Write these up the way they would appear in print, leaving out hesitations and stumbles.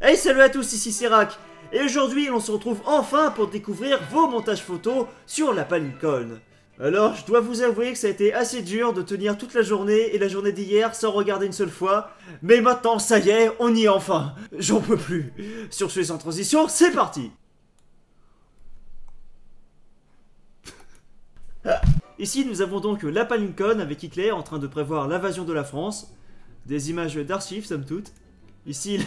Hey salut à tous, ici Serac. Et aujourd'hui on se retrouve enfin pour découvrir vos montages photos sur la Lincoln. Alors je dois vous avouer que ça a été assez dur de tenir toute la journée et la journée d'hier sans regarder une seule fois. Mais maintenant ça y est, on y est enfin. J'en peux plus. Sur ce, sans transition, c'est parti. Ici nous avons donc la Lincoln avec Hitler en train de prévoir l'invasion de la France. Des images d'archives somme toute. Ici,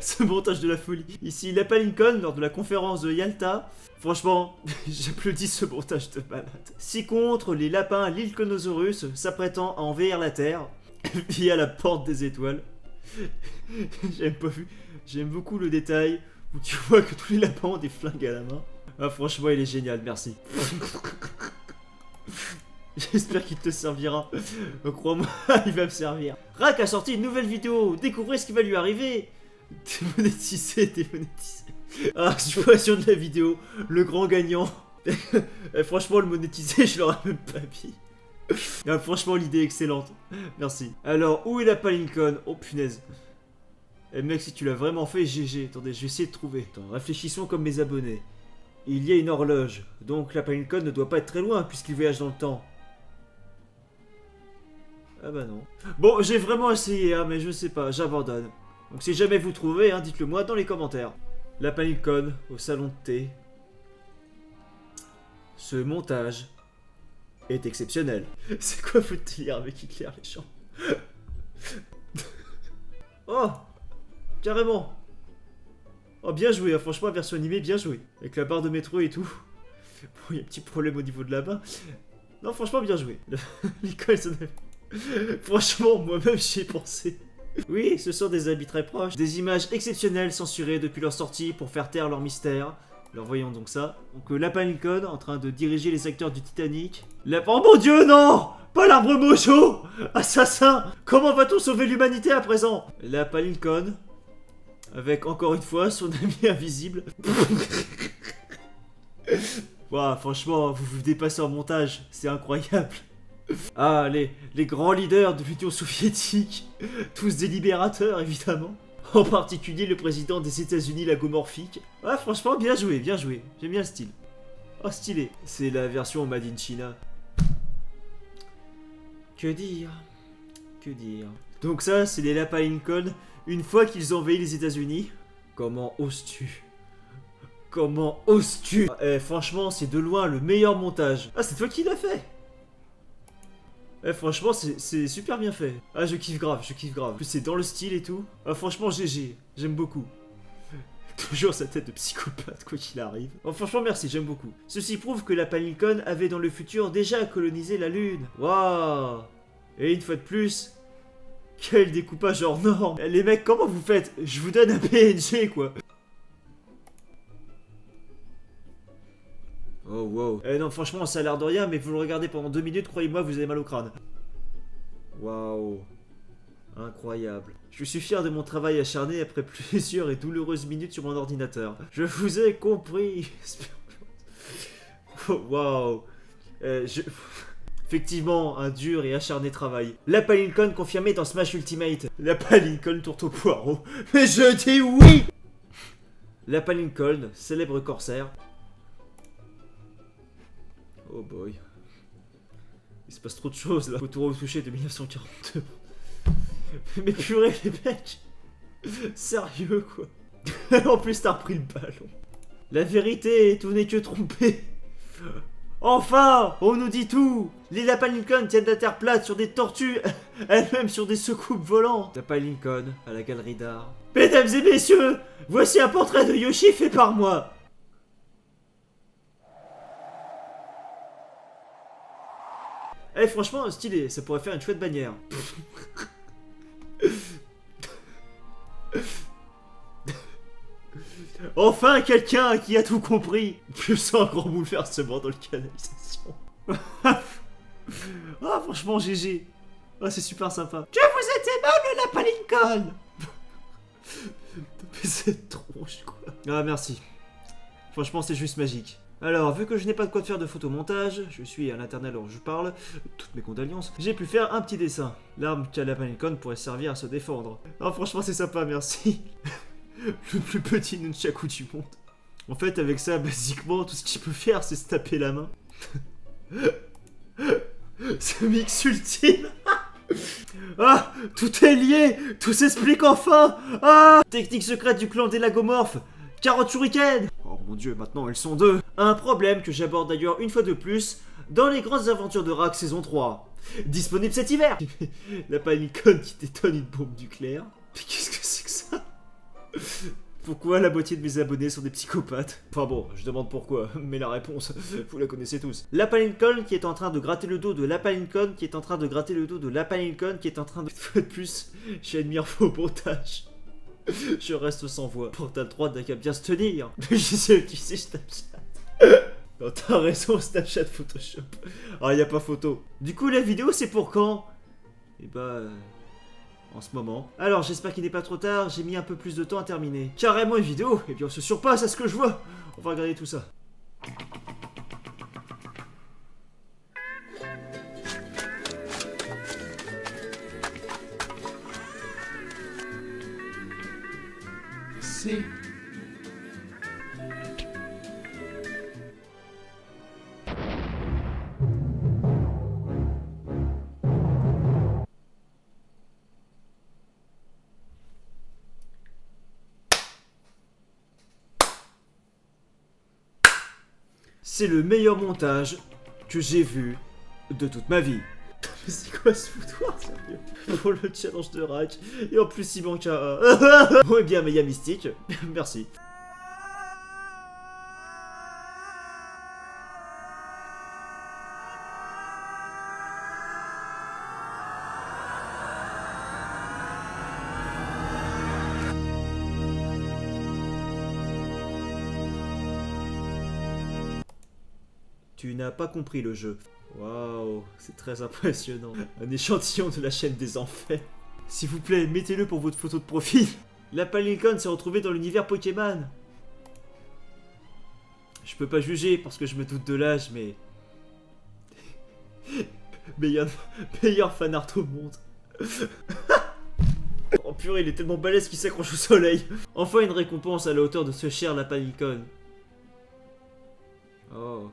ce montage de la folie. Ici, la Lincoln lors de la conférence de Yalta. Franchement, j'applaudis ce montage de malade. Ci-contre, les lapins Lilconosaurus s'apprêtant à envahir la Terre via la porte des étoiles. J'aime beaucoup le détail où tu vois que tous les lapins ont des flingues à la main. Ah, franchement, il est génial, merci. J'espère qu'il te servira. Crois-moi, il va me servir. Rak a sorti une nouvelle vidéo. Découvrez ce qui va lui arriver. Démonétisé. Ah, suppression de la vidéo. Le grand gagnant. Franchement, le monétiser, je l'aurais même pas mis. Ah, franchement, l'idée est excellente. Merci. Alors, où est la Lincoln? Oh, punaise. Eh mec, si tu l'as vraiment fait, GG. Attendez, je vais essayer de trouver. Attends, réfléchissons comme mes abonnés. Il y a une horloge. Donc, la Lincoln ne doit pas être très loin puisqu'il voyage dans le temps. Ah bah non. Bon, j'ai vraiment essayé, hein, mais je sais pas, j'abandonne. Donc si jamais vous trouvez, hein, dites-le moi dans les commentaires. La Lincoln au salon de thé. Ce montage est exceptionnel. C'est quoi votre délire avec Hitler, les gens? Oh, carrément. Oh, bien joué, hein, franchement, version animée, bien joué. Avec la barre de métro et tout. Bon, il y a un petit problème au niveau de la main. Non, franchement, bien joué. L'école, ça franchement, moi-même j'y ai pensé. Oui, ce sont des habits très proches. Des images exceptionnelles censurées depuis leur sortie pour faire taire leur mystère. Alors voyons donc ça. Donc la Lincoln en train de diriger les acteurs du Titanic. Oh mon dieu, non! Pas l'arbre mojo! Assassin! Comment va-t-on sauver l'humanité à présent? La Lincoln avec encore une fois son ami invisible. Wow, franchement, vous dépassez en montage. C'est incroyable. Ah, les grands leaders de l'Union soviétique, tous des libérateurs évidemment, en particulier le président des États-Unis lagomorphique. Ah, franchement, bien joué, j'aime bien le style. Oh, stylé, c'est la version Made in China. Que dire? Donc ça, c'est les lapins Lincoln, une fois qu'ils ont envahi les États-Unis. Comment oses-tu? Franchement, c'est de loin le meilleur montage. Ah, c'est toi qui l'as fait? Franchement, c'est super bien fait. Ah, je kiffe grave. En plus, c'est dans le style et tout. Ah, franchement, GG. J'aime beaucoup. Toujours sa tête de psychopathe, quoi qu'il arrive. Oh, franchement, merci, j'aime beaucoup. Ceci prouve que la Lincoln avait dans le futur déjà colonisé la Lune. Waouh! Et une fois de plus, quel découpage hors norme. Les mecs, comment vous faites? Je vous donne un PNG, quoi. Oh wow. Non, franchement, ça a l'air de rien, mais vous le regardez pendant 2 minutes, croyez-moi, vous avez mal au crâne. Waouh. Incroyable. Je suis fier de mon travail acharné après plusieurs et douloureuses minutes sur mon ordinateur. Je vous ai compris. Waouh. Effectivement, un dur et acharné travail. La Lincoln confirmée dans Smash Ultimate. La Lincoln tourte au poireau. Mais je dis oui. La Lincoln, célèbre corsaire. Oh boy. Il se passe trop de choses là. Autour au toucher de 1942. Mais purée les mecs. Sérieux quoi. En plus t'as repris le ballon. La vérité, tout n'est que trompé. Enfin, on nous dit tout. Les lapins Lincoln tiennent la terre plate sur des tortues, elles-mêmes sur des soucoupes volantes. Lapin Lincoln à la galerie d'art. Mesdames et messieurs, voici un portrait de Yoshi fait par moi. Eh, franchement, stylé, ça pourrait faire une chouette bannière. Enfin, quelqu'un qui a tout compris. Je sens un grand bouleversement dans le canalisation. Ah, franchement, GG. Ah, c'est super sympa. Je vous ai aimable, la Lincoln. Mais c'est tronche, quoi. Ah, merci. Franchement, c'est juste magique. Alors, vu que je n'ai pas de quoi de faire de photomontage, je suis à l'internel alors je parle, toutes mes condoléances, j'ai pu faire un petit dessin. L'arme qu'a la Palinconne pourrait servir à se défendre. Non, franchement, c'est sympa, merci. Le plus petit nunchaku du monde. En fait, avec ça, basiquement, tout ce qu'il peut faire, c'est se taper la main. Ce mix ultime. Ah, tout est lié, tout s'explique enfin. Ah, technique secrète du clan des lagomorphes. 40 shurikens. Oh mon dieu, maintenant elles sont 2. Un problème que j'aborde d'ailleurs une fois de plus dans les grandes aventures de Rack saison 3. Disponible cet hiver. La Palinconne qui détonne une bombe nucléaire. Mais qu'est-ce que c'est que ça? Pourquoi la moitié de mes abonnés sont des psychopathes? Enfin bon, je demande pourquoi, mais la réponse, vous la connaissez tous. La Palinconne qui est en train de gratter le dos de la Palinconne qui est en train de gratter le dos de la Palinconne qui est en train de... Une fois de plus, j'admire vos montages. Je reste sans voix. Portal 3 n'a qu'à bien se tenir. Je sais utiliser Snapchat. Non, t'as raison, Snapchat, Photoshop. Ah, y a pas photo. Du coup, la vidéo, c'est pour quand? Eh bah... en ce moment. Alors, j'espère qu'il n'est pas trop tard, j'ai mis un peu plus de temps à terminer. Carrément une vidéo, et puis on se surpasse à ce que je vois. On va regarder tout ça. C'est... C'est le meilleur montage que j'ai vu de toute ma vie. Mais c'est quoi ce foutoir, sérieux? Pour le challenge de Rack, et en plus il manque un... Bon et bien, mais il y a Mystique, merci. Tu n'as pas compris le jeu. Waouh, c'est très impressionnant. Un échantillon de la chaîne des enfers. S'il vous plaît, mettez-le pour votre photo de profil. La Palinconne s'est retrouvée dans l'univers Pokémon. Je peux pas juger parce que je me doute de l'âge, mais... meilleur fanart au monde. Oh purée, il est tellement balèze qu'il s'accroche au soleil. Enfin une récompense à la hauteur de ce cher la Palinconne. Oh...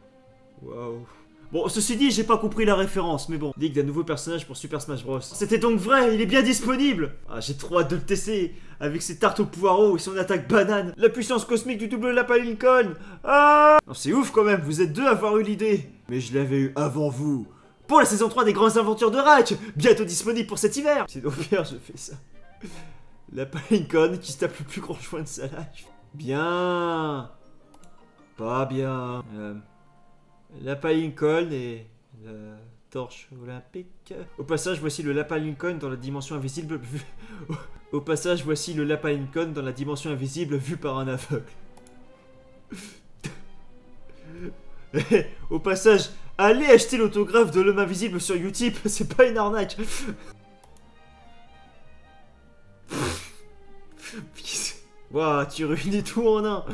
Waouh. Bon, ceci dit, j'ai pas compris la référence, mais bon. Ligue d'un nouveau personnage pour Super Smash Bros. C'était donc vrai, il est bien disponible. Ah, j'ai trop hâte de le tester. Avec ses tartes au poireau et son attaque banane. La puissance cosmique du double de la Palinconne. Ah, c'est ouf quand même, vous êtes 2 à avoir eu l'idée. Mais je l'avais eu avant vous. Pour la saison 3 des grandes aventures de Rack, bientôt disponible pour cet hiver. C'est donc bien, je fais ça. La Palinconne qui se tape le plus grand joint de sa life. Bien. Pas bien. La Palinconne et la torche olympique. Au passage, voici le Palinconne dans la dimension invisible vu... Au passage, voici le Palinconne dans la dimension invisible vu par un aveugle. Au passage, allez acheter l'autographe de l'homme invisible sur Utip, c'est pas une arnaque. Waouh, tu réunis tout en un.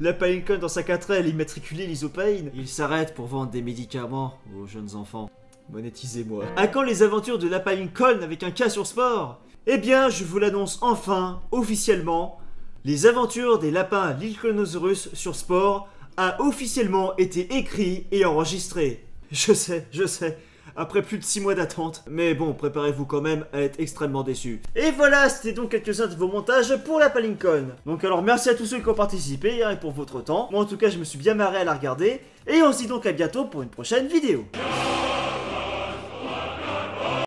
La Palinconne dans sa 4L immatriculée l'Isopain. Il s'arrête pour vendre des médicaments aux jeunes enfants. Monétisez-moi. À quand les aventures de la Palinconne avec un K sur sport? Eh bien, je vous l'annonce enfin, officiellement. Les aventures des lapins Lilconosaurus sur sport a officiellement été écrit et enregistré. Je sais. Après plus de 6 mois d'attente. Mais bon, préparez-vous quand même à être extrêmement déçus. Et voilà, c'était donc quelques-uns de vos montages pour la Palinconne. Donc alors merci à tous ceux qui ont participé et pour votre temps. Moi en tout cas, je me suis bien marré à la regarder. Et on se dit donc à bientôt pour une prochaine vidéo.